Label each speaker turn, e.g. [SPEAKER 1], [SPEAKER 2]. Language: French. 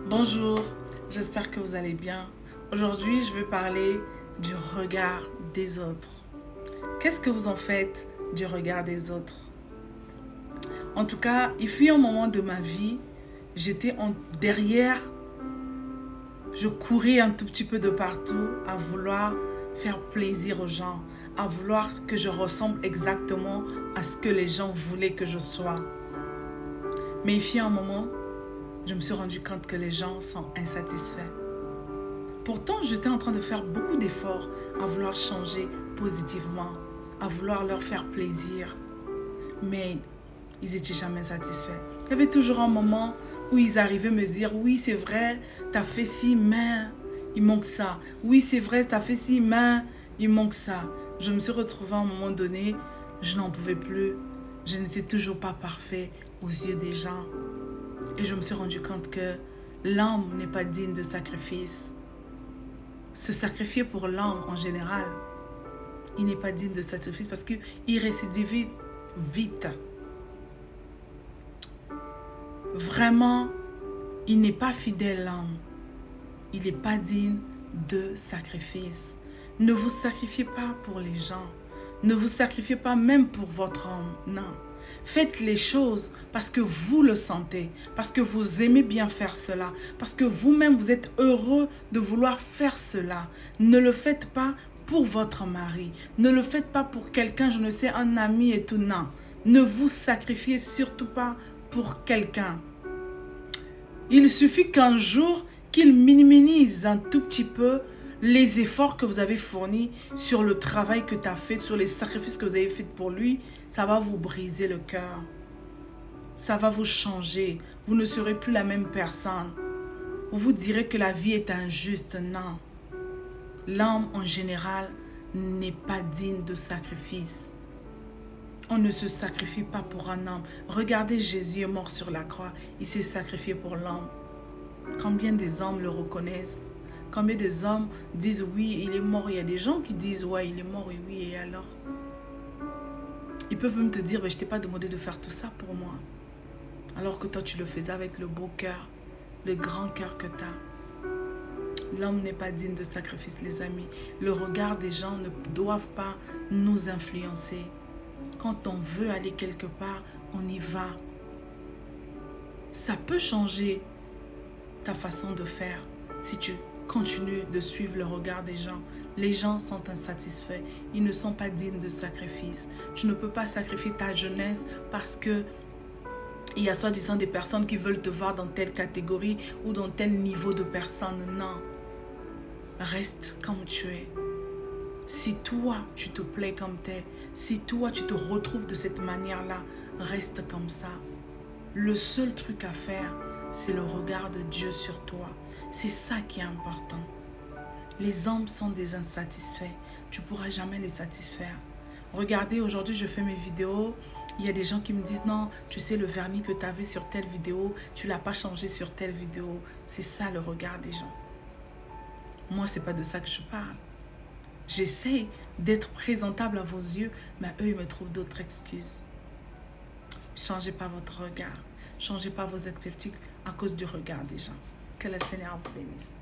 [SPEAKER 1] Bonjour, j'espère que vous allez bien. Aujourd'hui, je vais parler du regard des autres. Qu'est-ce que vous en faites du regard des autres? En tout cas, il fut un moment de ma vie, derrière, je courais un tout petit peu de partout à vouloir faire plaisir aux gens, à vouloir que je ressemble exactement à ce que les gens voulaient que je sois. Mais il fut un moment, je me suis rendu compte que les gens sont insatisfaits. Pourtant, j'étais en train de faire beaucoup d'efforts à vouloir changer positivement, à vouloir leur faire plaisir. Mais ils n'étaient jamais satisfaits. Il y avait toujours un moment où ils arrivaient me dire « Oui, c'est vrai, t'as fait ci, mais il manque ça. Oui, c'est vrai, t'as fait ci, mais il manque ça. » Je me suis retrouvée à un moment donné, je n'en pouvais plus. Je n'étais toujours pas parfait aux yeux des gens. Et je me suis rendu compte que l'homme n'est pas digne de sacrifice. Se sacrifier pour l'homme en général, il n'est pas digne de sacrifice parce qu'il récidive vite. Vraiment, il n'est pas fidèle l'homme. Il n'est pas digne de sacrifice. Ne vous sacrifiez pas pour les gens. Ne vous sacrifiez pas même pour votre homme. Non. Faites les choses parce que vous le sentez, parce que vous aimez bien faire cela, parce que vous-même vous êtes heureux de vouloir faire cela. Ne le faites pas pour votre mari. Ne le faites pas pour quelqu'un, je ne sais, un ami et tout. Non. Ne vous sacrifiez surtout pas pour quelqu'un. Il suffit qu'un jour, qu'il minimise un tout petit peu les efforts que vous avez fournis sur le travail que tu as fait, sur les sacrifices que vous avez fait pour lui, ça va vous briser le cœur. Ça va vous changer. Vous ne serez plus la même personne. Vous vous direz que la vie est injuste. Non. L'homme en général n'est pas digne de sacrifice. On ne se sacrifie pas pour un homme. Regardez, Jésus est mort sur la croix. Il s'est sacrifié pour l'homme. Combien des hommes le reconnaissent? Combien des hommes disent oui, il est mort? Il y a des gens qui disent ouais, il est mort et oui, et alors? Ils peuvent même te dire, je ne t'ai pas demandé de faire tout ça pour moi. Alors que toi, tu le faisais avec le beau cœur, le grand cœur que tu as. L'homme n'est pas digne de sacrifice, les amis. Le regard des gens ne doivent pas nous influencer. Quand on veut aller quelque part, on y va. Ça peut changer ta façon de faire si tu continues de suivre le regard des gens. Les gens sont insatisfaits. Ils ne sont pas dignes de sacrifice. Tu ne peux pas sacrifier ta jeunesse parce que il y a soi-disant des personnes qui veulent te voir dans telle catégorie ou dans tel niveau de personne. Non. Reste comme tu es. Si toi, tu te plais comme tu es, si toi, tu te retrouves de cette manière-là, reste comme ça. Le seul truc à faire, c'est le regard de Dieu sur toi. C'est ça qui est important. Les hommes sont des insatisfaits. Tu ne pourras jamais les satisfaire. Regardez, aujourd'hui, je fais mes vidéos. Il y a des gens qui me disent, non, tu sais, le vernis que tu avais sur telle vidéo, tu ne l'as pas changé sur telle vidéo. C'est ça le regard des gens. Moi, ce n'est pas de ça que je parle. J'essaie d'être présentable à vos yeux, mais eux, ils me trouvent d'autres excuses. Changez pas votre regard. Changez pas vos activités à cause du regard des gens. Que le Seigneur vous bénisse.